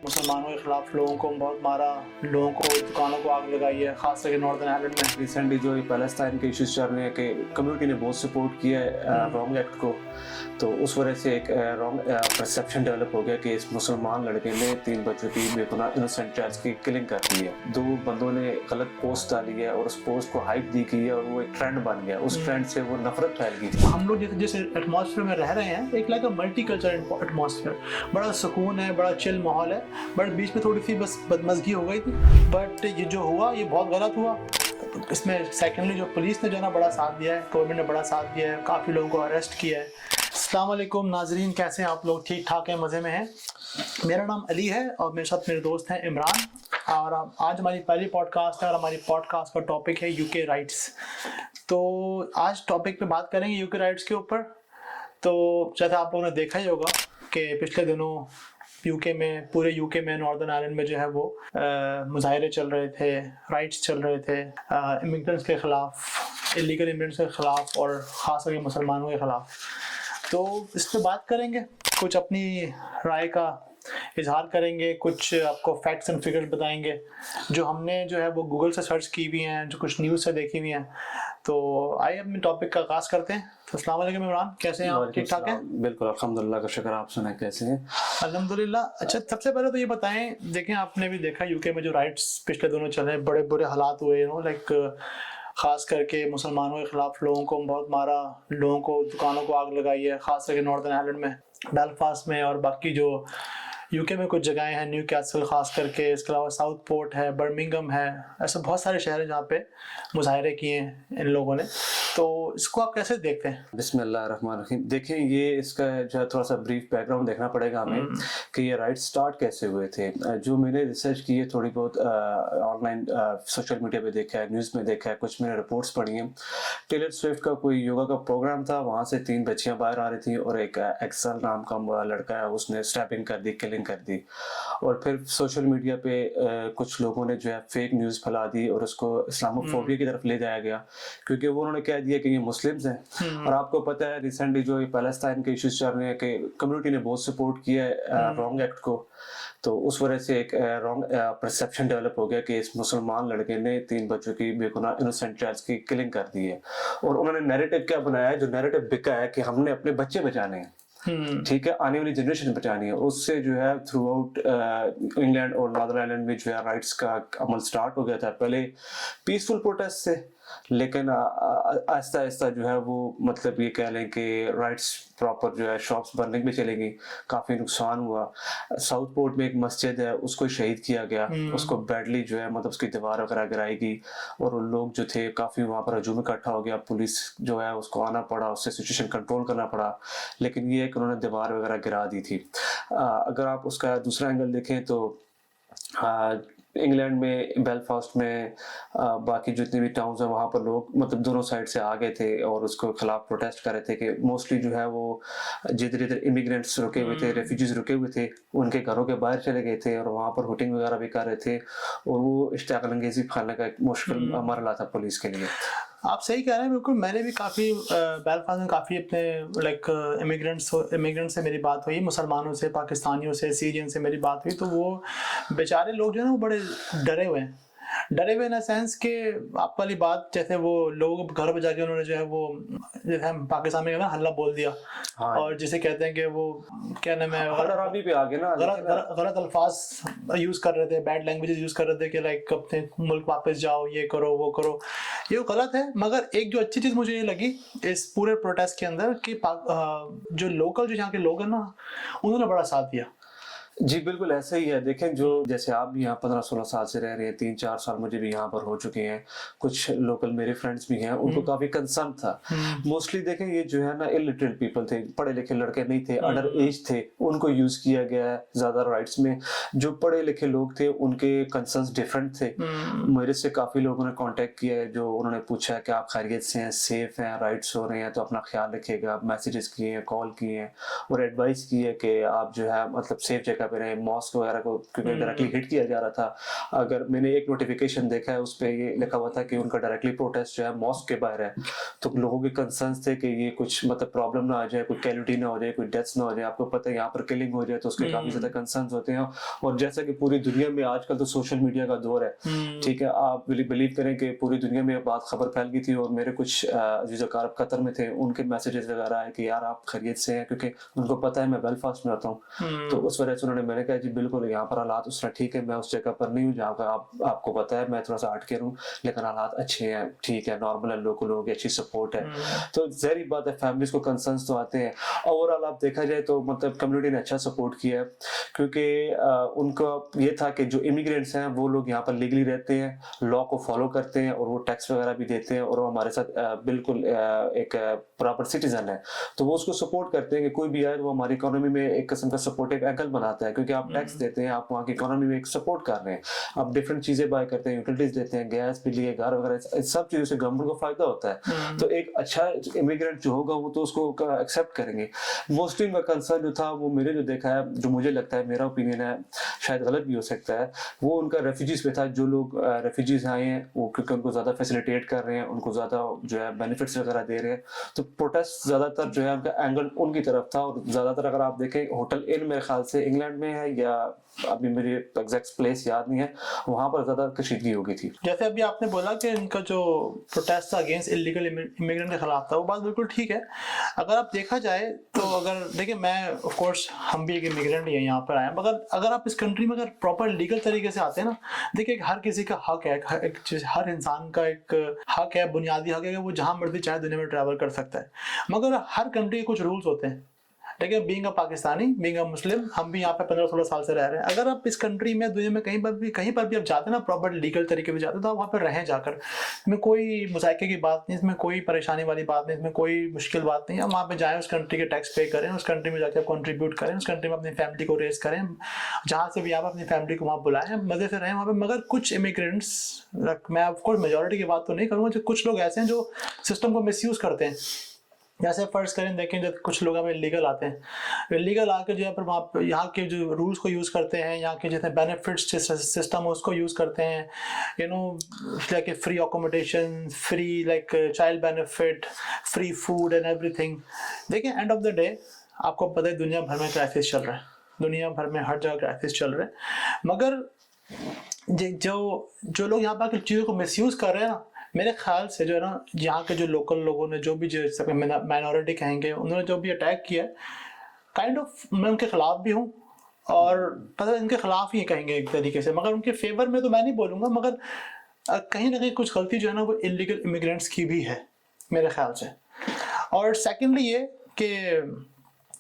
मुसलमानों के खिलाफ लोगों को बहुत मारा, लोगों को दुकानों को आग लगाई है, खास करके नॉर्दर्न आयरलैंड में। रिसेंटली जो ये पैलेस्टाइन के इश्यूज चल रहे हैं कि कम्युनिटी ने बहुत सपोर्ट किया है रॉन्ग एक्ट को, तो उस वजह से एक रॉन्ग परसेप्शन डेवलप हो गया कि इस मुसलमान लड़के ने 3 बच्चों की बेगुनाह इनोसेंट चाइल्ड्स की किलिंग कर दी है। 2 बंदों ने गलत पोस्ट डाली है और उस पोस्ट को हाइप दी गई है और वो एक ट्रेंड बन गया। उस ट्रेंड से वो नफरत फैल गई थी। हम लोग जिस एटमॉस्फेयर में रह रहे हैं, एक लाइक मल्टी कल्चरल एटमॉस्फेयर, बड़ा सुकून है, बड़ा चिल माहौल है, बट बीच में थोड़ी सी बस बदमज़गी हो गई थी। बट ये जो हुआ ये बहुत गलत हुआ। इसमें सेकेंडली जो पुलिस ने जो ना बड़ा साथ दिया है, गवर्नमेंट ने बड़ा साथ दिया है, काफ़ी लोगों को अरेस्ट किया है। अस्सलाम वालेकुम नाजरीन, कैसे हैं आप लोग? ठीक ठाक हैं, मज़े में हैं। मेरा नाम अली है और मेरे साथ मेरे दोस्त हैं इमरान, और आज हमारी पहली पॉडकास्ट है और हमारी पॉडकास्ट का टॉपिक है यूके राइट्स। तो आज टॉपिक पे बात करेंगे यूके राइट्स के ऊपर। तो जैसे आप लोगों ने देखा ही होगा कि पिछले दिनों यूके में, पूरे यूके में, नॉर्दर्न आयरलैंड में जो है वो मुजाहरे चल रहे थे, राइट्स चल रहे थे इमिग्रेंट्स के ख़िलाफ़, इलीगल इमिग्रेंट्स के ख़िलाफ़ और ख़ास करके मुसलमानों के ख़िलाफ़। तो इस पर बात करेंगे, कुछ अपनी राय का इजहार करेंगे, कुछ आपको फैक्ट्स एंड फिगर्स बताएंगे जो हमने जो है वो गूगल से सर्च की हुई हैं, जो कुछ न्यूज़ से देखी हुई हैं। तो आइए अपने टॉपिक का आगाज़ करते हैं। तो अस्सलाम वालेकुम इमरान, कैसे हैं आप? ठीक ठाक हैं? बिल्कुल अल्हम्दुलिल्लाह का शुक्र, आप सुनाएं कैसे हैं? अल्हम्दुलिल्लाह। अच्छा, सबसे पहले तो ये बताएं, देखें आपने भी देखा यूके में जो राइट्स पिछले दिनों चले, बड़े बुरे हालात हुए, लाइक खास करके मुसलमानों के खिलाफ लोगों को बहुत मारा, लोगों को दुकानों को आग लगाई है, खास करके नॉर्दर्न आयरलैंड में, बेलफास्ट में, और बाकी जो यूके में कुछ जगहें हैं, न्यू कैसल खास करके, इसके अलावा साउथ पोर्ट है, बर्मिंघम है, ऐसे बहुत सारे शहर हैं जहाँ पे मुजाहरे किए हैं इन लोगों ने। तो इसको आप कैसे देखते हैं? बिस्मिल्लाहिर्रहमानिर्रहीम। देखें, ये इसका जो है थोड़ा सा ब्रीफ बैकग्राउंड देखना पड़ेगा हमें कि ये राइट स्टार्ट कैसे हुए थे। जो मैंने रिसर्च की है, थोड़ी बहुत ऑनलाइन सोशल मीडिया पे देखा है, न्यूज़ में देखा है, कुछ मैंने रिपोर्ट्स पढ़ी हैं। टेलर स्विफ्ट का कोई योगा का प्रोग्राम था, वहाँ से 3 बच्चियाँ बाहर आ रही थी और एक एक्सल नाम का लड़का है, उसने स्टैपिंग कर दी, किलिंग कर दी। और फिर सोशल मीडिया पे कुछ लोगों ने जो है फेक न्यूज़ फैला दी और उसको इस्लामोफोबिया की तरफ ले जाया गया, क्योंकि वो उन्होंने कह दिया कि ये मुस्लिम्स हैं। और आपको पता है रिसेंटली जो ये पैलेस्टाइन के इश्यूज चल रहे हैं कि कम्युनिटी ने बहुत सपोर्ट किया है रॉन्ग एक्ट को, तो उस वजह से एक रॉन्ग परसेप्शन डेवलप हो गया कि इस मुसलमान लड़के ने 3 बच्चों की बेगुनाह इनोसेंट चाइल्ड्स की किलिंग कर दी है। और उन्होंने नैरेटिव क्या बनाया है, जो नैरेटिव बिका है कि हमने अपने बच्चे बचाने हैं, ठीक है, आने वाली जनरेशन बचानी है। उससे जो है थ्रू आउट इंग्लैंड और नॉर्दर्न आयरलैंड में जो है राइट्स का अमल स्टार्ट हो गया था, पहले पीसफुल प्रोटेस्ट से, लेकिन आहिस्ता आहिस्ता जो है वो, मतलब ये कह लें कि राइट्स प्रॉपर जो है शॉप्स बनने में चली गई, काफ़ी नुकसान हुआ। साउथ पोर्ट में एक मस्जिद है, उसको शहीद किया गया, उसको बैडली जो है मतलब उसकी दीवार वगैरह गिराई गई और उन लोग जो थे काफ़ी वहाँ पर हजूम इकट्ठा हो गया, पुलिस जो है उसको आना पड़ा, उससे सिचुएशन कंट्रोल करना पड़ा, लेकिन ये कि उन्होंने दीवार वगैरह गिरा दी थी। अगर आप उसका दूसरा एंगल देखें तो इंग्लैंड में, बेलफास्ट में, बाकी जितने भी टाउन्स हैं वहाँ पर लोग मतलब दोनों साइड से आ गए थे और उसको खिलाफ प्रोटेस्ट कर रहे थे कि मोस्टली जो है वो जिधर जिधर इमिग्रेंट्स रुके हुए थे, रेफ्यूजीज रुके हुए थे, उनके घरों के बाहर चले गए थे और वहाँ पर हुटिंग वगैरह भी कर रहे थे और वो इश्तियाक अंगेजी फैलाने का एक मुश्किल मरला था पुलिस के लिए। आप सही कह रहे हैं, बिल्कुल। मैंने भी काफ़ी बेलफास्ट में काफ़ी अपने लाइक इमिग्रेंट से मेरी बात हुई, मुसलमानों से, पाकिस्तानियों से, सीरियन से मेरी बात हुई, तो वो बेचारे लोग जो है ना वो बड़े डरे हुए हैं। डरे हुए इन सेंस के, आप वाली बात, जैसे वो लोगों के घर पे जाके उन्होंने जो है वो, जैसे हम पाकिस्तान में कहते हैं हल्ला बोल दिया, हाँ। और जिसे कहते हैं कि वो क्या नाम है, अरबी पे आ गए ना, गलत अल्फाज यूज कर रहे थे, बैड लैंग्वेजेस यूज कर रहे थे कि लाइक अपने मुल्क वापस जाओ, ये करो वो करो। ये गलत है, मगर एक जो अच्छी चीज मुझे ये लगी इस पूरे प्रोटेस्ट के अंदर कि जो लोकल जो यहाँ के लोग हैं ना, उन्होंने बड़ा साथ दिया। जी बिल्कुल ऐसा ही है। देखें, जो जैसे आप भी यहाँ 15-16 साल से रह रहे हैं, 3-4 साल मुझे भी यहाँ पर हो चुके हैं, कुछ लोकल मेरे फ्रेंड्स भी हैं, उनको काफी कंसर्न था। मोस्टली देखें ये जो है ना इलिटरेट पीपल थे, पढ़े लिखे लड़के नहीं थे, अंडर एज थे, उनको यूज किया गया है ज्यादा राइट्स में। जो पढ़े लिखे लोग थे उनके कंसर्न्स डिफरेंट थे। मेरे से काफी लोगों ने कांटेक्ट किया है, जो उन्होंने पूछा है कि आप खैरियत से हैं, सेफ हैं, राइट्स हो रहे हैं, तो अपना ख्याल रखिएगा। मैसेजेस किए हैं, कॉल किए हैं और एडवाइस की है कि आप जो है मतलब सेफ जगह करें मॉस्क वगैरह को, क्योंकि डायरेक्टली हिट किया जा रहा था। अगर मैंने एक नोटिफिकेशन देखा है उस पर ये लिखा हुआ था कि उनका डायरेक्टली प्रोटेस्ट जो है मॉस्क के बाहर है, तो लोगों के कंसर्न्स थे कि ये कुछ मतलब प्रॉब्लम ना आ जाए, कोई कैलुटी ना हो जाए, कोई डेथ्स ना हो जाए। आपको पता है यहाँ पर किलिंग हो जाए तो उसके काफी ज्यादा कंसर्न्स होते हैं। और जैसा कि पूरी दुनिया में आजकल तो सोशल मीडिया का दौर है, ठीक है, आप बिलीव करें कि पूरी दुनिया में बात खबर फैल गई थी और मेरे कुछ अजीज़-ओ-कारब कतर में थे, उनके मैसेजेस वगैरह आए कि यार आप खैरियत से हैं, क्योंकि उनको पता है मैं बेलफास्ट में रहता हूँ। तो उस वजह से मैंने कहा जी बिल्कुल यहाँ पर हालात उस तरह ठीक है, मैं उस जगह पर नहीं हूँ जहाँ पर आपको पता है मैं थोड़ा सा हट के रहूँ, लेकिन हालात अच्छे हैं, ठीक है, नॉर्मल है, लोगों की अच्छी सपोर्ट है। तो ज़ाहिर बात है फैमिलीज को कंसर्न्स तो आते हैं। ओवरऑल आप देखा जाए तो मतलब कम्युनिटी ने अच्छा सपोर्ट किया है, क्योंकि उनका ये था कि जो इमिग्रेंट्स हैं वो लोग यहाँ पर लीगली रहते हैं, लॉ को फॉलो करते हैं और वो टैक्स वगैरह भी देते हैं और वो हमारे साथ बिल्कुल एक प्रॉपर सिटीजन है, तो वो उसको सपोर्ट करते हैं कि कोई भी आए तो वो हमारी इकोनॉमी में एक किस्म का सपोर्टिव एंगल बनाता है, क्योंकि आप टैक्स देते हैं, आप वहाँ की इकोनॉमी में एक सपोर्ट कर रहे हैं, आप डिफरेंट चीजें बाय करते हैं, यूटिलिटीज देते हैं, गैस बिजली घर वगैरह, सब चीजों से गवर्नमेंट को फायदा होता है। तो एक अच्छा इमिग्रेंट जो होगा वो तो उसको एक्सेप्ट करेंगे। मोस्टली उनका कंसर्न जो था वो मेरे जो देखा है, जो मुझे लगता है, मेरा ओपिनियन है, शायद गलत भी हो सकता है, वो उनका रेफ्यूजीज पे था। जो लोग रेफ्यूजीज आए हैं वो क्योंकि उनको ज्यादा फैसिलिटेट कर रहे हैं, उनको ज्यादा जो है बेनिफिट्स वगैरह दे रहे हैं, तो प्रोटेस्ट ज्यादातर जो है उनका एंगल उनकी तरफ था। और ज्यादातर अगर आप देखें होटल इन मेरे ख्याल से इंग्लैंड में है या अभी मेरी एग्जैक्ट प्लेस याद नहीं है, वहां पर ज्यादा कशीदगी हो गई थी। जैसे अभी आपने बोला कि इनका जो प्रोटेस्ट था अगेंस्ट इलीगल इमिग्रेंट के खिलाफ था, वो बात बिल्कुल ठीक है। अगर आप देखा जाए तो अगर देखिए मैं ऑफ कोर्स हम भी एक इमिग्रेंट ही हैं, यहाँ पर आए हैं, मगर अगर आप इस कंट्री में अगर प्रॉपर लीगल तरीके से आते हैं ना, देखिए हर किसी का हक है, हर इंसान का एक हक है, बुनियादी हक है कि वो जहाँ मर्जी चाहे दुनिया में ट्रैवल कर सकता है। मगर हर कंट्री के कुछ रूल्स होते हैं। ठीक है, being a Pakistani, being a Muslim, हम भी यहाँ पे 15-16 साल से रह रहे हैं। अगर आप इस कंट्री में दुनिया में कहीं पर भी आप जाते हैं ना, प्रॉपर लीगल तरीके से जाते हैं, तो आप वहाँ पर रहें जाकर। इसमें कोई मुज़ायके की बात नहीं, इसमें कोई परेशानी वाली बात नहीं, इसमें कोई मुश्किल बात नहीं है। आप वहाँ पे जाएँ, उस कंट्री के टैक्स पे करें, उस कंट्री में जाकर आप कॉन्ट्रीब्यूट करें, उस कंट्री में अपनी फैमिली को रेस करें, जहाँ से भी आप अपनी फैमिली को वहाँ बुलाएं, मज़े से रहें वहाँ पे। मगर कुछ इमिग्रेंट्स, मैं ऑफकोर्स मेजोरिटी की बात तो नहीं करूँगा, जो कुछ लोग ऐसे हैं जो सिस्टम को मिसयूज़ करते हैं। जैसे फर्ज करें, देखें जब कुछ लोग हमें इलीगल आते हैं, इलीगल आकर जो है पर वहाँ यहाँ के जो रूल्स को यूज़ करते हैं, यहाँ के जितने बेनिफिट्स सिस्टम है उसको यूज़ करते हैं, you know, like free accommodation, free like child benefit, free food and everything. देखिए एंड ऑफ द डे आपको पता है दुनिया भर में क्राइसिस चल रहा है, दुनिया भर में हर जगह क्राइसिस चल रहे हैं। मगर जो लोग यहाँ पर चीज़ों को मिसयूज़ कर रहे हैं ना, मेरे ख्याल से जो है ना, यहाँ के जो लोकल लोगों ने जो भी जो माइनॉरिटी कहेंगे, उन्होंने जो भी अटैक किया, काइंड ऑफ मैं उनके खिलाफ भी हूँ और पता इनके खिलाफ ही कहेंगे एक तरीके से, मगर उनके फेवर में तो मैं नहीं बोलूँगा, मगर कहीं ना कहीं कुछ गलती जो है ना वो इलीगल इमिग्रेंट्स की भी है मेरे ख्याल से। और सेकेंडली ये कि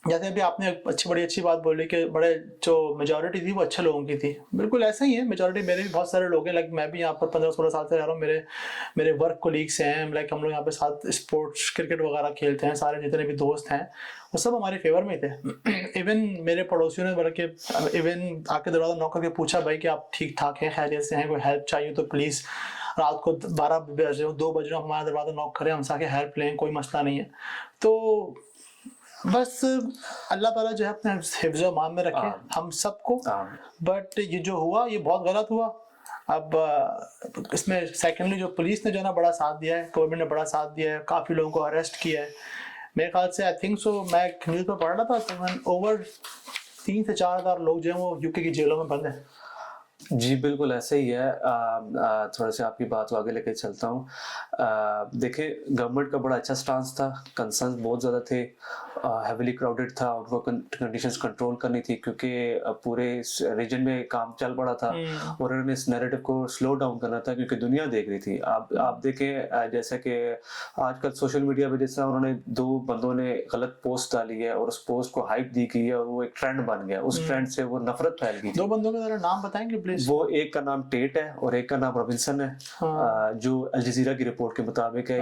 जैसे अभी आपने बड़ी अच्छी बात बोली कि बड़े जो मेजॉरिटी थी वो अच्छे लोगों की थी, बिल्कुल ऐसा ही है। मेजॉरिटी मेरे भी बहुत सारे लोग हैं, लाइक मैं भी यहाँ पर 15-16 साल से रह रहा हूँ, मेरे वर्क कोलीग्स हैं, लाइक हम लोग यहाँ पे साथ स्पोर्ट्स क्रिकेट वगैरह खेलते हैं, सारे जितने भी दोस्त हैं वो सब हमारे फेवर में थे। इवन मेरे पड़ोसियों ने बल्कि इवन आके दरवाज़ा नॉक करके पूछा, भाई कि आप ठीक ठाक हैं, खैरियत से हैं, कोई हेल्प चाहिए तो प्लीज़ रात को 12 बजे 2 बजे हमारा दरवाज़ा नॉक करें, हमसे आके हेल्प लें, कोई मसला नहीं है। तो बस अल्लाह ताला जो है अपने हिफ्ज़ मान में रखे हम सबको। बट ये जो हुआ ये बहुत गलत हुआ। अब इसमें सेकेंडली जो पुलिस ने जो है ना बड़ा साथ दिया है, गवर्नमेंट ने बड़ा साथ दिया है, काफ़ी लोगों को अरेस्ट किया है। मेरे ख्याल से आई थिंक सो, मैं न्यूज़ पर पढ़ रहा था, ओवर 3 से 4 हज़ार लोग जो हैं वो यूके की जेलों में बंद हैं। जी बिल्कुल ऐसे ही है। थोड़ा सा आपकी बात को आगे लेके चलता हूँ। देखिए गवर्नमेंट का बड़ा अच्छा स्टांस था, कंसर्न्स बहुत ज़्यादा थे, हेविली क्राउडेड था, उनको कंडीशंस कंट्रोल करनी थी क्योंकि पूरे रीजन में काम चल पड़ा था और उन्होंने इस नैरेटिव को स्लो डाउन करना था क्योंकि दुनिया देख रही थी। आप देखें जैसे कि आजकल सोशल मीडिया पे जैसा उन्होंने 2 बंदों ने गलत पोस्ट डाली है और उस पोस्ट को हाइप दी गई है और वो एक ट्रेंड बन गया, उस ट्रेंड से वो नफरत फैल गई। 2 बंदों के जरा नाम बताएंगे प्लीज? प्लीज। वो एक का नाम टेट है और एक का नाम रॉबिन्सन है। जो अल जजीरा की रिपोर्ट के मुताबिक है,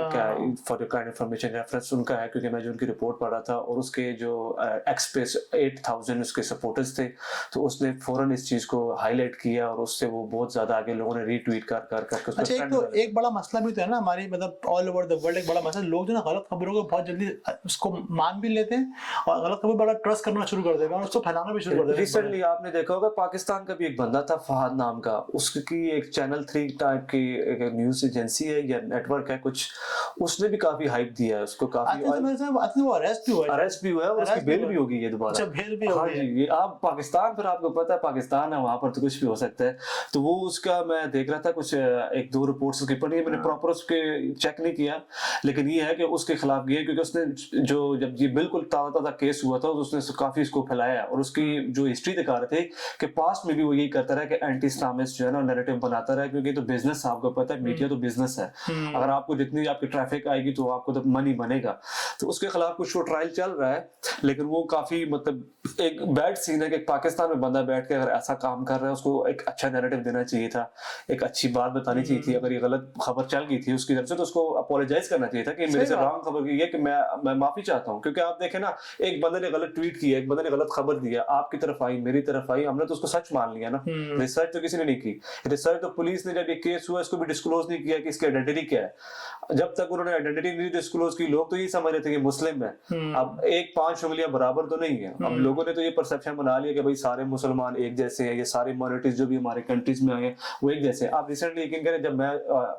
for your kind information reference उनका है, क्योंकि मैं जो उनकी रिपोर्ट पढ़ रहा था और उसके जो एक्स पे 8000 उसके सपोर्टर्स थे, तो उसने फौरन इस चीज को हाईलाइट किया और उससे वो बहुत ज्यादा आगे लोगों ने रीट्वीट कर कर कर अच्छा, एक तो एक बड़ा मसला भी तो है ना हमारी, मतलब ऑल ओवर द वर्ल्ड एक बड़ा मसला, लोग जो ना गलत खबरों को बहुत जल्दी उसको मान भी लेते हैं और गलत खबर बड़ा ट्रस्ट करना शुरू कर देते हैं और उसको फैलाना भी शुरू कर देते हैं। रिसेंटली आपने देखा होगा पाकिस्तान का भी एक बंदा था फहद नाम का, उसकी एक चैनल 3 टाइप की एक न्यूज एजेंसी है या नेटवर्क है कुछ, उसने भी काफी हाइप दिया है उसको, काफी वो अरेस्ट भी हुआ है और उसकी बेल भी होगी ये दोबारा। अच्छा, बेल भी हाँ होगी। जी, ये आप पाकिस्तान, फिर आपको पता है पाकिस्तान है, वहां पर तो कुछ भी हो सकता है। तो वो उसका मैं देख रहा था कुछ 1-2 रिपोर्ट्स उसकी पढ़ी, मैंने प्रॉपर उसके चेक नहीं किया, लेकिन ये है कि उसके खिलाफ ये, क्योंकि उसने जो जब ये बिल्कुल ताज़ा केस हुआ था तो उसने काफी इसको फैलाया और उसकी जो हिस्ट्री दिखा रहे थे कि पास्ट में भी वो यही करता रहा कि एंटी इस्लामिस्ट जो है ना नैरेटिव बनाता रहा, क्योंकि तो बिजनेस आपको पता है, मीडिया तो बिजनेस है, अगर आपको जितनी आपकी ट्रैफिक आएगी तो आपको तो मनी बनेगा। तो उसके खिलाफ कुछ वो ट्रायल चल रहा है, लेकिन वो काफी मतलब एक बैड सीन है कि पाकिस्तान में बंदा बैठ के अगर ऐसा काम कर रहा है, उसको एक अच्छा नैरेटिव देना चाहिए था, एक अच्छी बात बतानी चाहिए थी। अगर ये गलत खबर चल गई थी उसकी तरफ से तो उसको अपोलोजाइज करना चाहिए था कि मेरे से रॉन्ग खबर की है, कि मैं माफी चाहता हूँ। क्योंकि आप देखें ना, एक बंदे ने गलत ट्वीट किया, एक बंदे ने गलत खबर दिया, आपकी तरफ आई, मेरी तरफ आई, हमने तो उसको सच मान लिया ना। रिसर्च तो किसी ने नहीं की, रिसर्च तो पुलिस ने जब ये केस हुआ इसको भी डिस्क्लोज नहीं किया कि इसकी आइडेंटिटी क्या है। जब तक उन्होंने आइडेंटिटी नहीं डिस्क्लोज की, लोग तो ये समझ रहे थे कि मुस्लिम है। अब एक 5 उंगलियां बराबर तो नहीं है। अब लोगों ने तो ये परसेप्शन बना लिया कि भाई सारे मुसलमान एक जैसे हैं, ये सारे माइनॉरिटीज जो भी हमारे कंट्रीज में आए हैं वो एक जैसे हैं। आप रिसेंटली यकीन करें, जब मैं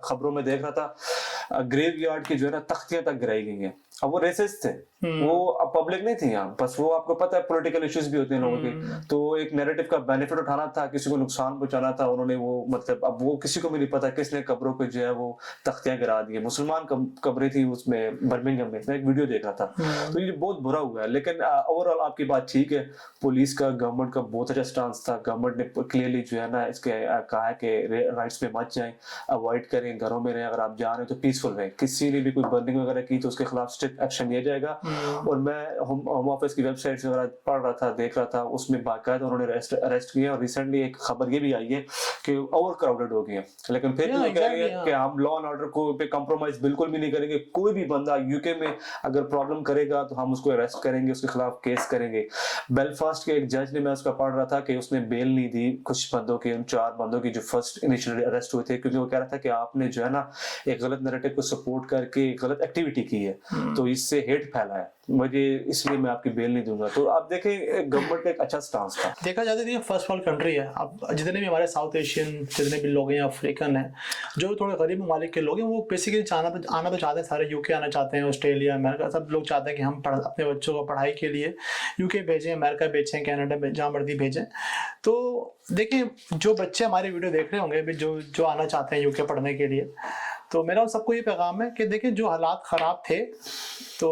खबरों में देख रहा था, ग्रेव यार्ड की जो है ना तख्तियां तक गिराई गई हैं। अब वो रेसिस्ट थे, वो अब पब्लिक नहीं थी यहाँ, बस वो आपको पता है पॉलिटिकल इश्यूज भी होते हैं लोगों के, तो एक नैरेटिव का बेनिफिट उठाना था, किसी को नुकसान पहुंचाना था, उन्होंने वो मतलब अब वो किसी को भी नहीं पता किसने कब्रों को जो है वो तख्तियां गिरा दी। मुसलमान कब्रें थी उसमें बर्मिंघम में, मैं एक वीडियो देख रहा था। तो ये बहुत बुरा हुआ है, लेकिन ओवरऑल आपकी बात ठीक है, पुलिस का, गवर्नमेंट का बहुत अच्छा स्टांस था। गवर्नमेंट ने क्लियरली जो है ना इसके कहा है कि राइट्स पे मत जाएं, अवॉइड करें, घरों में रहें, अगर आप जा रहे हैं तो पीसफुल रहें, किसी ने भी कोई बर्निंग वगैरह की तो उसके खिलाफ स्ट्रिक्ट एक्शन लिया जाएगा। और मैं होम ऑफिस की वेबसाइट से पढ़ रहा था, देख रहा था, उसमें बाकायदा उन्होंने अरेस्ट किया। और रिसेंटली एक खबर ये भी आई है कि ओवर क्राउडेड हो गए हैं, लेकिन फिर भी कह रहे हैं कि हम लॉ एंड ऑर्डर को पे कॉम्प्रोमाइज बिल्कुल भी नहीं करेंगे। कोई भी बंदा यूके में अगर प्रॉब्लम करेगा तो हम उसको अरेस्ट करेंगे, उसके खिलाफ केस करेंगे। बेलफास्ट के एक जज ने, मैं उसका पढ़ रहा था कि उसने बेल नहीं दी कुछ बंदों की, उन 4 बंदों की जो फर्स्ट इनिशियली अरेस्ट हुए थे, क्योंकि वो कह रहा था कि आपने जो है ना एक गलत नैरेटिव को सपोर्ट करके गलत एक्टिविटी की है, तो इससे हेट फैला है, मुझे इसलिए मैं आपकी बेल नहीं दूंगा। तो आप देखें गवर्नमेंट का एक अच्छा स्टांस था। देखा जाता है फर्स्ट वर्ल्ड कंट्री है। अब जितने भी हमारे साउथ एशियन जितने भी लोग हैं, अफ्रीकन हैं, जो थोड़े गरीब ममालिक के लोग हैं, वो बेसिकली आना तो चाहते हैं, सारे यूके आना चाहते हैं, ऑस्ट्रेलिया, अमेरिका, सब लोग चाहते हैं कि हम अपने बच्चों को पढ़ाई के लिए यूके भेजें, अमेरिका भेजें, कनाडा में जहाँ मर्जी भेजें। तो देखिए, जो बच्चे हमारे वीडियो देख रहे होंगे जो आना चाहते हैं यूके पढ़ने के लिए, तो मेरा सबको ये पैगाम है कि देखिए, जो हालात ख़राब थे तो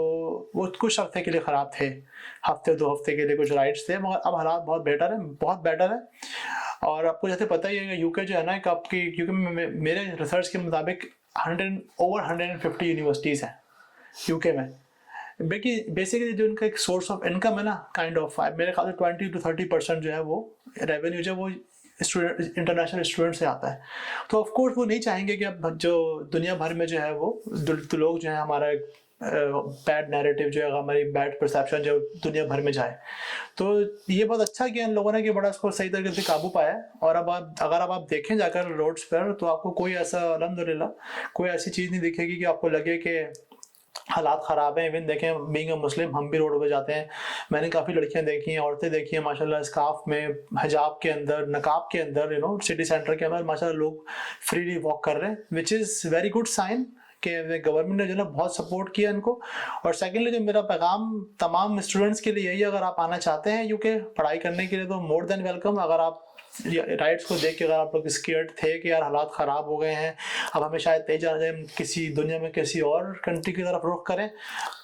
वो कुछ हफ्ते के लिए ख़राब थे, हफ्ते 2 हफ्ते के लिए कुछ राइट्स थे, मगर अब हालात बहुत बेटर है, बहुत बेटर है। और आपको जैसे पता ही है, यूके जो है ना, आपकी यूके में मेरे रिसर्च के मुताबिक ओवर 150 यूनिवर्सिटीज़ हैं यूके में। बेसिकली जो उनका एक सोर्स ऑफ इनकम है ना, काइंड ऑफ मेरे ख्याल से 20 to 30% जो है वो रेवेन्यू जो है वो स्टूडेंट, इंटरनेशनल स्टूडेंट से आता है। तो ऑफ कोर्स वो नहीं चाहेंगे कि अब जो दुनिया भर में जो है वो लोग जो है हमारा बैड नैरेटिव जो है, हमारी बैड परसेप्शन जो दुनिया भर में जाए। तो ये बहुत अच्छा किया इन लोगों ने कि बड़ा इसको सही तरीके से काबू पाया। और अब अगर आप देखें जाकर रोड्स पर, तो आपको कोई ऐसा अल्हम्दुलिल्लाह कोई ऐसी चीज़ नहीं दिखेगी कि आपको लगे कि हालात ख़राब हैं। इवन देखें, बीइंग अ मुस्लिम हम भी रोड पे जाते हैं, मैंने काफ़ी लड़कियां देखी हैं, औरतें देखी हैं माशाल्लाह, स्कार्फ में, हिजाब के अंदर, नकाब के अंदर, सिटी सेंटर के अंदर माशाल्लाह लोग फ्रीली वॉक कर रहे हैं, which is very good sign कि गवर्नमेंट ने जो ना बहुत सपोर्ट किया इनको। और सेकेंडली जो मेरा पैगाम तमाम स्टूडेंट्स के लिए यही, अगर आप आना चाहते हैं यूके पढ़ाई करने के लिए तो मोर देन वेलकम। अगर आप राइट्स को देख के अगर आप लोग स्केर्ड थे कि यार हालात ख़राब हो गए हैं, अब हमें शायद तेज आ जाए, किसी दुनिया में किसी और कंट्री की तरफ रुख करें,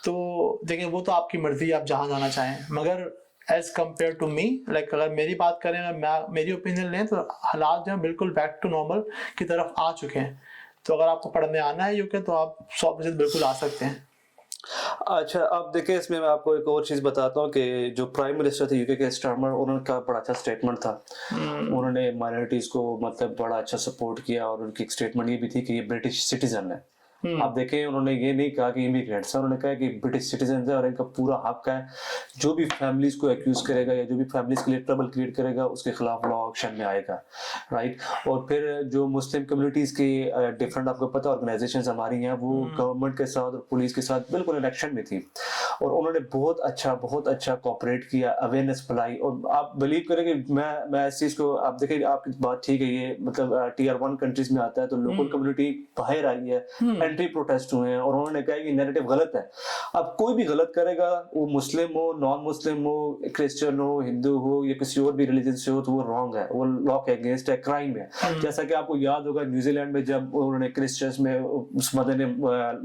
तो देखिए वो तो आपकी मर्ज़ी, आप जहाँ जाना चाहें। मगर as compare to me, like अगर मेरी बात करें, अगर मेरी ओपिनियन लें, तो हालात जो हैं बिल्कुल बैक टू नॉर्मल की तरफ आ चुके हैं। तो अगर आपको पढ़ने आना है यूके तो आप 100% बिल्कुल आ सकते हैं। अच्छा, अब देखिए इसमें मैं आपको एक और चीज़ बताता हूँ कि जो प्राइम मिनिस्टर थे यूके के स्टारमर, उनका बड़ा अच्छा स्टेटमेंट था। उन्होंने माइनॉरिटीज़ को मतलब बड़ा अच्छा सपोर्ट किया और उनकी एक स्टेटमेंट ये भी थी कि ये ब्रिटिश सिटीज़न है। आप देखें उन्होंने ये नहीं कहा कि इमिग्रेंट्स हैं, उन्होंने कहा कि ब्रिटिश सिटीजन है और इनका पूरा हक है। जो भी फैमिलीज़ को एक्यूज़ करेगा या जो भी फैमिलीज़ के लिए ट्रबल क्रिएट करेगा उसके खिलाफ लॉ एक्शन में आएगा, राइट? और फिर जो मुस्लिम कम्युनिटीज़ की डिफरेंट आपको पता ऑर्गेनाइजेशंस हमारी हैं, वो गवर्नमेंट के साथ और पुलिस के साथ बिल्कुल इलेक्शन में थी और उन्होंने बहुत अच्छा कोऑपरेट किया, अवेयरनेस फैलाई। और आप बिलीव करें कि मैं इस चीज़ को, आप देखिए आपकी बात ठीक है, ये मतलब टियर 1 कंट्रीज में आता है तो लोकल कम्युनिटी बाहर आई है, एंटी प्रोटेस्ट हुए हैं और उन्होंने कहा कि नैरेटिव गलत है। अब कोई भी गलत करेगा, वो मुस्लिम हो, नॉन मुस्लिम हो, क्रिश्चियन हो, हिंदू हो या किसी और भी रिलीजन से हो, तो वो रॉन्ग है, वो लॉ के अगेंस्ट है, क्राइम है। जैसा कि आपको याद होगा न्यूजीलैंड में जब उन्होंने क्रिश्चियंस में उस मदनी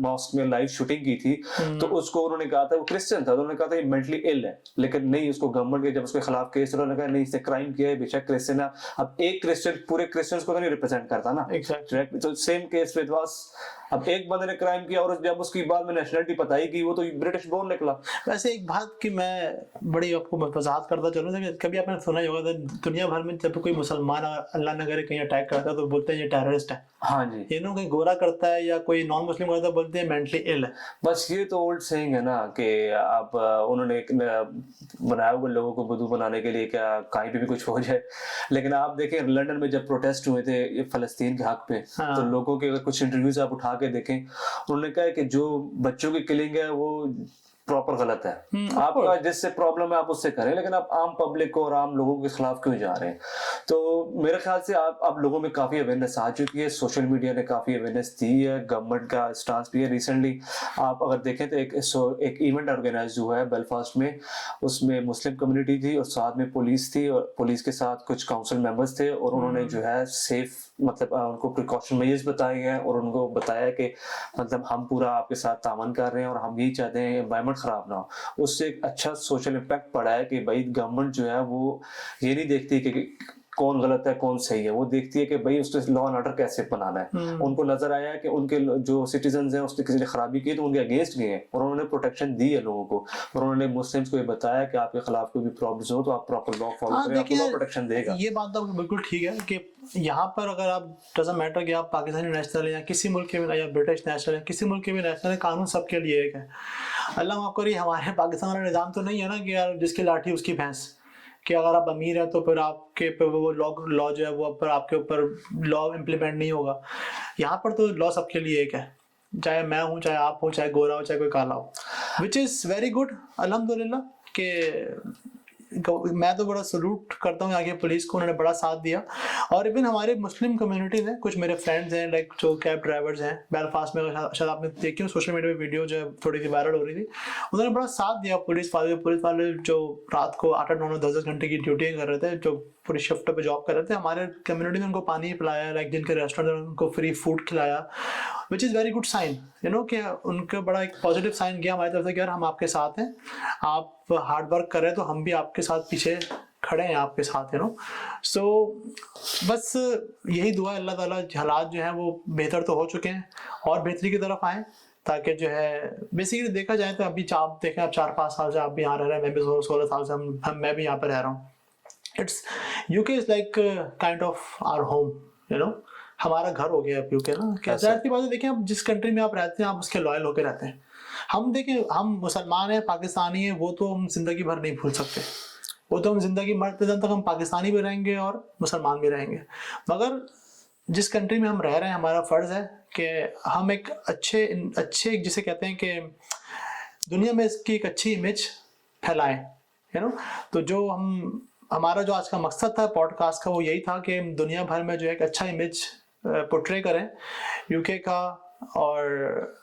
मॉस्क में लाइव शूटिंग की थी तो उसको उन्होंने कहा था, वो क्रिश्चियन था, तो उन्होंने कहा था ये मेंटली इल है, लेकिन नहीं, उसको गवर्नमेंट के जब उसके खिलाफ केस उन्होंने कहा नहीं, इसने क्राइम किया है, बेशक क्रिश्चियन है। अब एक क्रिश्चियन पूरे क्रिश्चियंस को तो नहीं रिप्रेजेंट करता ना, Exactly. तो सेम केस विद वास। अब एक बंदे ने क्राइम किया और जब उसकी बाद में नेशनलिटी पता ही कि वो तो ब्रिटिश बोर्न निकला। वैसे एक बात कि मैं बड़ी आपको वजाहत करता चलूँ, कभी आपने सुना ही होगा तो दुनिया भर में जब कोई मुसलमान अल्लाह न करे कहीं अटैक करता है तो बोलते हैं ये टेररिस्ट है। हाँ जी, ये ना कहीं गोरा करता है या कोई नॉन मुस्लिम करता है बोलते हैं मेंटली इल है। बस ये तो ओल्ड सेइंग है ना कि आप उन्होंने एक बनाया हुआ लोगों को बुद्धू बनाने के लिए क्या कहीं पे भी कुछ हो जाए। लेकिन आप देखें लंदन में जब प्रोटेस्ट हुए थे ये फलस्तीन के हक पे, हाँ। तो लोगों के अगर कुछ इंटरव्यूज आप उठा के देखें, उन्होंने कहा है कि जो बच्चों की किलिंग है वो प्रॉपर गलत है। आपका जिससे प्रॉब्लम है आप उससे करें, लेकिन आप आम पब्लिक को और आम लोगों के खिलाफ क्यों जा रहे हैं? तो मेरे ख्याल से आप लोगों में काफी अवेयरनेस आ चुकी है, सोशल मीडिया ने काफी अवेयरनेस दी है, गवर्नमेंट का स्टांस भी है। रिसेंटली आप अगर देखें तो एक इवेंट ऑर्गेनाइज हुआ है बेलफास्ट में, उसमें मुस्लिम कम्युनिटी थी और साथ में पुलिस थी और पुलिस के साथ कुछ काउंसिल मेंबर्स थे और उन्होंने जो है सेफ मतलब उनको प्रिकॉशन मेजर्स बताए हैं और उनको बताया कि मतलब हम पूरा आपके साथ तामन कर रहे हैं और हम यही चाहते हैं एनवायरनमेंट खराब ना हो। उससे एक अच्छा सोशल इम्पैक्ट पड़ा है कि भाई गवर्नमेंट जो है वो ये नहीं देखती कि कौन गलत है कौन सही है, वो देखती है कि भाई उसके लॉ एंड ऑर्डर कैसे बनाना है। उनको नजर आया है कि उनके जो सिटीजन हैं उसने किसी ने खराबी की तो उनके अगेंस्ट गए हैं और उन्होंने प्रोटेक्शन दी है लोगों को और उन्होंने मुस्लिम्स को ये बताया कि आपके खिलाफ कोई भी प्रॉब्लम्स हो तो आप प्रॉपर लॉ फॉलो करें, आपको लॉ प्रोटेक्शन देगा। ये बात तो बिल्कुल ठीक है कि यहाँ पर अगर आप डजंट मैटर कि आप पाकिस्तानी नेशनल है या किसी मुल्क के भी या ब्रिटिश नेशनल है, किसी मुल्क के भी नेशनल है, कानून सबके लिए एक है। अल्लाह माफ करिए हमारे पाकिस्तान वाला निज़ाम तो नहीं है ना कि यार जिसकी लाठी उसकी भैंस, कि अगर आप अमीर हैं तो फिर आपके पे वो लॉ जो है वो पर आपके ऊपर लॉ इम्प्लीमेंट नहीं होगा। यहाँ पर तो लॉ सबके लिए एक है, चाहे मैं हूँ, चाहे आप हो, चाहे गोरा हो, चाहे कोई काला हो, विच इज़ वेरी गुड अल्हम्दुलिल्लाह। के मैं तो बड़ा सल्यूट करता हूँ आगे पुलिस को, उन्होंने बड़ा साथ दिया। और इवन हमारे मुस्लिम कम्युनिटीज़ हैं, कुछ मेरे फ्रेंड्स हैं लाइक जो कैब ड्राइवर्स हैं बेलफास्ट में, शायद आपने देखी हो सोशल मीडिया पे वीडियो जो थोड़ी सी वायरल हो रही थी, उन्होंने बड़ा साथ दिया। पुलिस वाले जो रात को 8-8, 9-9, 10-10 घंटे की ड्यूटी कर रहे थे, जो पूरी शिफ्ट पे जॉब कर रहे थे, हमारे कम्युनिटी ने उनको पानी पिलाया, लाइक जिनके रेस्टोरेंट में उनको फ्री फूड खिलाया, which is very good sign, you know, कि उनका बड़ा एक पॉजिटिव साइन किया हमारी तरफ से कि यार हम आपके साथ हैं, आप हार्ड वर्क करें तो हम भी आपके साथ पीछे खड़े हैं आपके साथ, यू नो। सो बस यही दुआ अल्लाह ताला हालात जो हैं वो बेहतर तो हो चुके हैं और बेहतरी की तरफ आएँ, ताकि जो है बेसिकली देखा जाए तो अभी आप देखें, आप 4-5 साल से आप भी यहाँ रह रहे हैं, मैं भी 16 साल से मैं भी यहाँ पर रह रहा हूँ। It's UK is like kind of our home, you know, हमारा घर हो गया अब यूके ना। क्या जाहिर सी बात है, देखें आप जिस कंट्री में आप रहते हैं आप उसके लॉयल होकर रहते हैं। हम देखें, हम मुसलमान हैं, पाकिस्तानी हैं, वो तो हम जिंदगी भर नहीं भूल सकते, वो तो हम जिंदगी मरते दम तक हम पाकिस्तानी भी रहेंगे और मुसलमान भी रहेंगे। मगर जिस कंट्री में हम रह रहे हैं हमारा फ़र्ज़ है कि हम एक अच्छे जिसे कहते हैं कि दुनिया में इसकी एक अच्छी इमेज फैलाएं, यू नो। तो जो हमारा जो आज का मकसद था पॉडकास्ट का वो यही था कि दुनिया भर में जो एक अच्छा इमेज पोर्ट्रे करें यूके का, और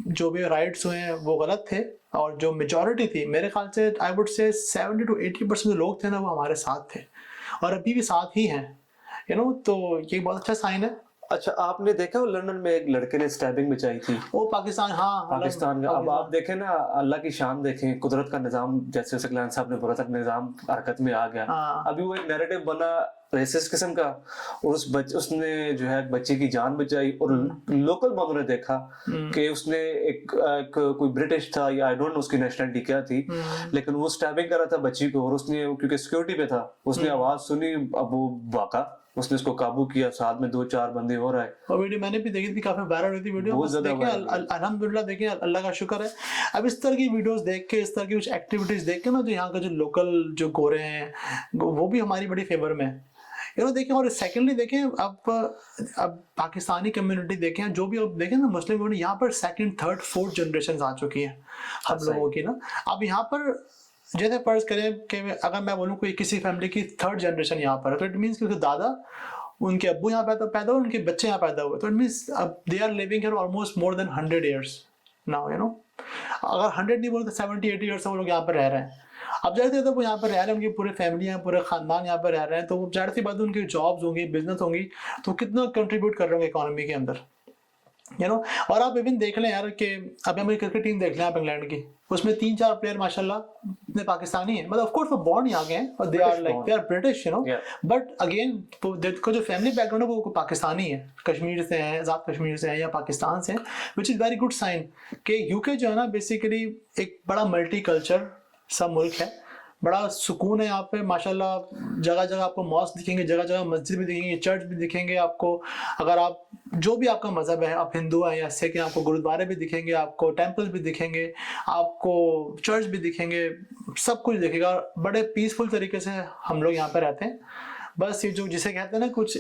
जो भी राइट्स हुए हैं वो गलत थे और जो मेजॉरिटी थी, मेरे ख्याल से आई वुड से 70 to 80% जो लोग थे ना वो हमारे साथ थे और अभी भी साथ ही हैं, यू नो। तो ये बहुत अच्छा साइन है अच्छा, आपने देखा वो लंदन में एक लड़के ने स्टैबिंग बचाई थी वो पाकिस्तान, हाँ पाकिस्तान में। अब आप देखें ना, अल्लाह की शान देखें, कुदरत का निजाम, जैसे सकलान साहब ने बोला था निजाम हरकत में आ गया। हाँ। अभी वो एक नैरेटिव बना रेसिस्ट किस्म का, और उसने जो है बच्चे की जान बचाई, और लोकल बंदों ने देखा कि उसने कोई ब्रिटिश था या आई डोंट नो उसकी नेशनलिटी क्या थी, लेकिन वो स्टैबिंग कर रहा था बच्ची को, और उसने क्योंकि सिक्योरिटी पे था, उसने आवाज सुनी, अब वो भागा, उसने उसको काबू किया, साथ में 2-4 बंदे और आए। और वीडियो मैंने भी देखी थी, काफी वायरल हुई थी वीडियो। बहुत ज्यादा देखें अल्हम्दुलिल्लाह, देखें अल्लाह का शुक्र है। अब इस तरह की वीडियोस देख के, इस तरह की कुछ एक्टिविटीज देख के ना, जो यहाँ का जो लोकल जो गोरे हैं वो भी हमारी बड़ी फेवर में है, देखें। और सेकेंडली देखें, अब पाकिस्तानी कम्युनिटी देखें, जो भी अब देखें ना, मुस्लिम कम्युनिटी यहाँ पर सेकंड, थर्ड, फोर्थ जनरेशन आ चुकी है हम लोगों की ना। अब यहाँ पर जैसे फर्ज करें कि अगर मैं बोलूँ कोई किसी फैमिली की थर्ड जनरेशन यहाँ पर है, तो इट मीन्स कि उसके दादा, उनके अब्बू यहाँ पैदा हुए, उनके बच्चे यहाँ पैदा हुए, तो इट मीन्स अब they are living here almost more than 100 years now, अगर 100 नहीं बोले तो 70-80 years से वो लोग यहाँ पर रह रहे हैं। अब जाहिर सी बात है, वो यहाँ पर रह रहे हैं, उनकी पूरी फैमिली है, पूरे खानदान यहाँ पर रह रहे हैं, तो जाहिर सी बात है उनकी जॉब्स होंगी, बिजनेस होंगी, तो कितना कंट्रीब्यूट कर रहे होंगे इकोनॉमी के अंदर, और आप इवन देख लें यार कि अभी हमारी क्रिकेट टीम देख लें आप इंग्लैंड की, उसमें 3-4 प्लेयर माशाल्लाह इतने पाकिस्तानी हैं, मतलब ऑफ कोर्स वो बॉर्न यहाँ के हैं और they are British, but again को जो फैमिली बैकग्राउंड है वो पाकिस्तानी है, कश्मीर से हैं, आज़ाद कश्मीर से हैं या पाकिस्तान से हैं, which is very good sign कि यूके जो है ना बेसिकली एक बड़ा मल्टी कल्चर सा मुल्क है, बड़ा सुकून है यहाँ पे माशाल्लाह। जगह जगह आपको मॉस्क दिखेंगे, जगह जगह मस्जिद भी दिखेंगे, चर्च भी दिखेंगे आपको। अगर आप जो भी आपका मजहब है, आप हिंदू हैं या सिख हैं, आपको गुरुद्वारे भी दिखेंगे, आपको टेंपल भी दिखेंगे, आपको चर्च भी दिखेंगे, सब कुछ दिखेगा। बड़े पीसफुल तरीके से हम लोग यहाँ पे रहते हैं। बस ये जो जिसे कहते हैं ना कुछ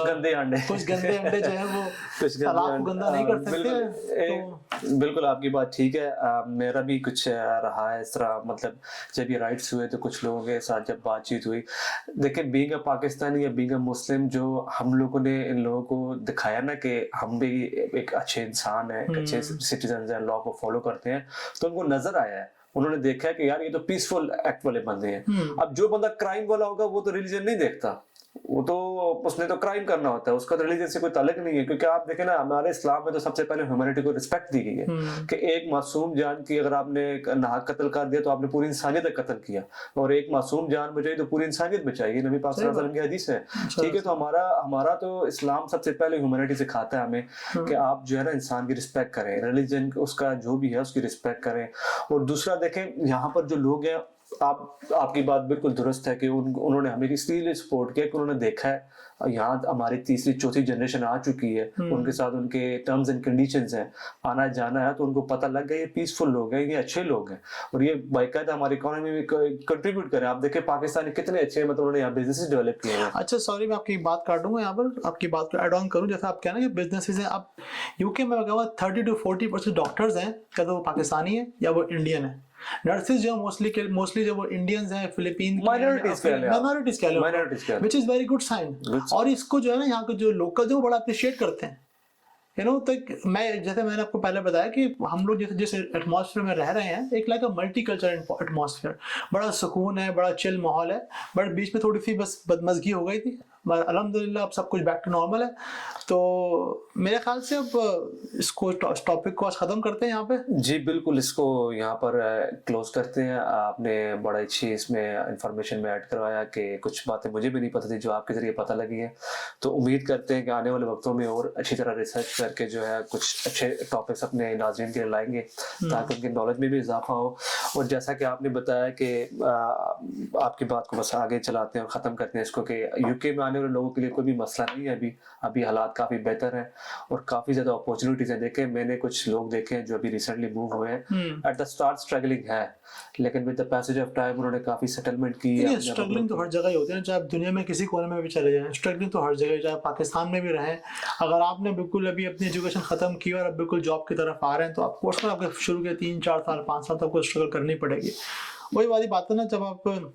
गंदे अंडे जो है वो तालाब को गंदा नहीं कर सकते। बिल्कुल आपकी बात ठीक है। मेरा भी कुछ रहा है इस तरह, मतलब जब ये राइट्स हुए तो कुछ लोगों के साथ जब बातचीत हुई, देखिए बीइंग अ पाकिस्तानी या बीइंग अ मुस्लिम, जो हम लोगों ने इन लोगों को दिखाया ना कि हम भी एक अच्छे इंसान हैं, अच्छे सिटीजन हैं, लॉ को फॉलो करते हैं, तो उनको नजर आया है, उन्होंने देखा है कि यार ये तो पीसफुल एक्ट वाले बंदे हैं। अब जो बंदा क्राइम वाला होगा वो तो रिलीजन नहीं देखता, वो तो उसने तो क्राइम करना होता है, उसका तो रिलीजन से कोई ताल्लुक नहीं है। क्योंकि आप देखें ना, हमारे इस्लाम में तो सबसे पहले ह्यूमैनिटी को रिस्पेक्ट दी गई है कि एक मासूम जान की अगर आपने नाहक कत्ल कर दिया तो आपने पूरी इंसानियत का कत्ल किया, और एक मासूम जान बचाई तो पूरी इंसानियत बचाई, नबी पाक सल्लल्लाहु अलैहि वसल्लम की हदीस है। ठीक है, तो हमारा तो इस्लाम सबसे पहले ह्यूमैनिटी सिखाता है हमें कि आप जो है ना इंसान की रिस्पेक्ट करें, रिलीजन उसका जो भी है उसकी रिस्पेक्ट करें। और दूसरा देखें, यहाँ पर जो लोग हैं, आपकी बात बिल्कुल दुरुस्त है कि उन्होंने हमें इसलिए सपोर्ट किया कि उन्होंने देखा है यहाँ हमारी तीसरी चौथी जनरेशन आ चुकी है, उनके साथ उनके टर्म्स एंड कंडीशंस हैं, आना जाना है, तो उनको पता लग गया ये पीसफुल लोग हैं, ये अच्छे लोग हैं, और ये बाकायदा हमारी इकोनॉमी में कंट्रीब्यूट करें। आप देखें पाकिस्तान कितने अच्छे, मतलब उन्होंने यहाँ बिजनेस डेवलप किए हैं। अच्छा सॉरी, मैं आपकी बात काटूंगा यहाँ पर, आपकी बात को एड ऑन करूँ। जैसे आप कहना कि बिजनेसेस हैं, आप यूके में 30-40% डॉक्टर्स हैं, क्या तो वो पाकिस्तानी है या वो इंडियन है। नर्सेज जो मोस्टली जो वो इंडियंस हैं, फिलीपीन माइनॉरिटीज कह लो, which is very good sign. और इसको जो है ना यहाँ के जो लोकल जो बड़ा अप्रिशिएट करते हैं, तो मैं जैसे मैंने आपको पहले बताया कि हम लोग जिस एटमॉस्फेयर में रह रहे हैं, एक like a multi cultural atmosphere, बड़ा सुकून है, बड़ा चिल माहौल है, बट बीच में थोड़ी सी बस बदमज़गी हो गई थी, अल्हम्दुलिल्लाह अब सब कुछ बैक टू नॉर्मल है। तो मेरे ख्याल से अब इसको टॉपिक को आज ख़त्म करते हैं यहाँ पे। जी बिल्कुल, इसको यहाँ पर क्लोज करते हैं। आपने बड़ा अच्छी इसमें इंफॉर्मेशन में ऐड करवाया कि कुछ बातें मुझे भी नहीं पता थी जो आपके जरिए पता लगी है। तो उम्मीद करते हैं कि आने वाले वक्तों में और अच्छी तरह रिसर्च करके जो है कुछ अच्छे टॉपिक्स अपने नाज़रीन के लिए लाएंगे ताकि उनकी नॉलेज में भी इजाफा हो। और जैसा कि आपने बताया कि आपकी बात को बस आगे चलाते हैं और ख़त्म करते हैं इसको, कि यूके में आने वाले लोगों के लिए कोई भी मसला नहीं है। अभी हालात काफ़ी बेहतर हैं और काफ़ी ज़्यादा अपॉर्चुनिटीज़ हैं। देखें, मैंने कुछ लोग देखे हैं जो अभी रिसेंटली मूव हुए हैं, एट द स्टार्ट स्ट्रगलिंग है, लेकिन with the passage of time उन्होंने काफ़ी सेटलमेंट की है। स्ट्रगलिंग तो हर जगह ही होती है, चाहे आप दुनिया में किसी कोने में भी चले जाएं, स्ट्रगलिंग तो हर जगह, चाहे पाकिस्तान में भी रहें। अगर आपने बिल्कुल अभी अपनी एजुकेशन ख़त्म की और अब बिल्कुल जॉब की तरफ आ रहे हैं, तो आपको उसमें आपके शुरू के 3-4 साल 5 साल तक आपको स्ट्रगल करनी पड़ेगी। वही वाली बात है ना, जब आप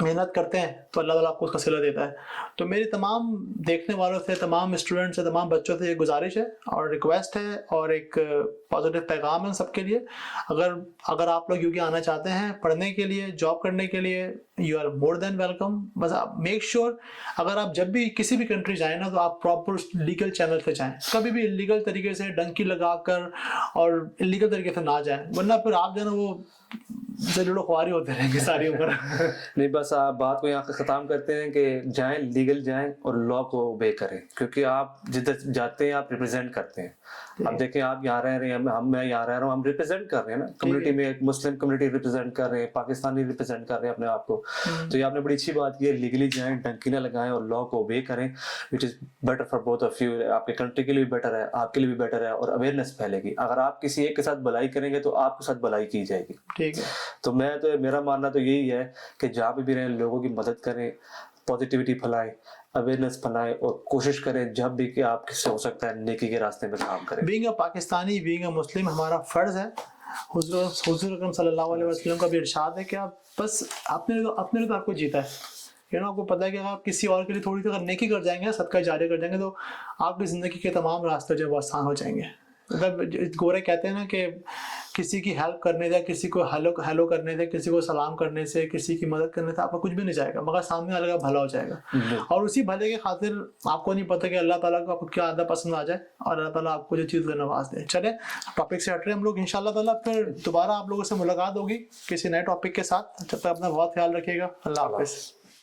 मेहनत करते हैं तो अल्लाह ताला आपको उसका सिला देता है। तो मेरी तमाम देखने वालों से, तमाम स्टूडेंट से, तमाम बच्चों से ये गुजारिश है और रिक्वेस्ट है और एक पॉजिटिव पैगाम है सबके लिए। अगर आप लोग यूके आना चाहते हैं पढ़ने के लिए, जॉब करने के लिए, you are more than welcome. बस आप मेक श्योर अगर आप जब भी किसी भी कंट्री जाएँ ना तो आप प्रॉपर लीगल चैनल से जाएँ, कभी भी इलीगल तरीके से डंकी लगाकर और इलीगल तरीके से ना जाएँ, वरना फिर आप जो है ना वो जरूर ख्वारी होते रहेंगे सारी उम्र। नहीं, बस आप बात को यहाँ ख़त्म करते हैं कि जाएं, लीगल जाएं और लॉ को ओबे करें, क्योंकि आप जिधर जाते हैं आप रिप्रेजेंट करते हैं। अब देखें, आप यहाँ रह रहे हैं, मैं यहाँ रह रहा हूँ, हम रिप्रेजेंट कर रहे हैं ना कम्युनिटी में, एक मुस्लिम कम्युनिटी रिप्रेजेंट कर रहे हैं, पाकिस्तानी रिप्रेजेंट कर रहे हैं अपने आप को। तो ये आपने बड़ी अच्छी बात की है, लीगली जाएं, डंकी ना लगाएं और लॉ को ओबे करें, which is better for both of you. आपके कंट्री के लिए भी बेटर है, आपके लिए भी बेटर है और अवेयरनेस फैलेगी। अगर आप किसी एक के साथ भलाई करेंगे तो आपके साथ भलाई की जाएगी। ठीक है, तो मेरा मानना तो यही है कि जहाँ पे भी रहें लोगों की मदद करें, पॉजिटिविटी फैलाएं, अवेयरनेस फैलाएं और कोशिश करें जब भी कि आप किससे हो सकता है नेकी के रास्ते में काम करें। Being a Pakistani, being a Muslim, हमारा फ़र्ज़ है। हुज़ूर अकरम सल्लल्लाहु अलैहि वसल्लम का भी इरशाद है कि आप बस अपने लिए तो आपको जीता है। आपको पता है कि अगर आप किसी और के लिए थोड़ी सी अगर नेकी कर जाएंगे, सदका जारी कर जाएंगे, तो आपकी ज़िंदगी के तमाम रास्ते जो है वो आसान हो जाएंगे। मतलब गोरे कहते हैं ना कि किसी की हेल्प करने से, किसी को हेलो करने से, किसी को सलाम करने से, किसी की मदद करने से आपका कुछ भी नहीं जाएगा, मगर सामने वाले का भला हो जाएगा। और उसी भले के खातिर आपको नहीं पता कि अल्लाह ताला को आपको क्या आदा पसंद आ जाए और अल्लाह ताला आपको जो चीज़ नवाज दे। चले टॉपिक से हट रहे हम लोग, इंशाअल्लाह ताला फिर दोबारा आप लोगों से मुलाकात होगी किसी नए टॉपिक के साथ। जब तक अपना बहुत ख्याल रखिएगा। अल्लाह हाफ़िज़।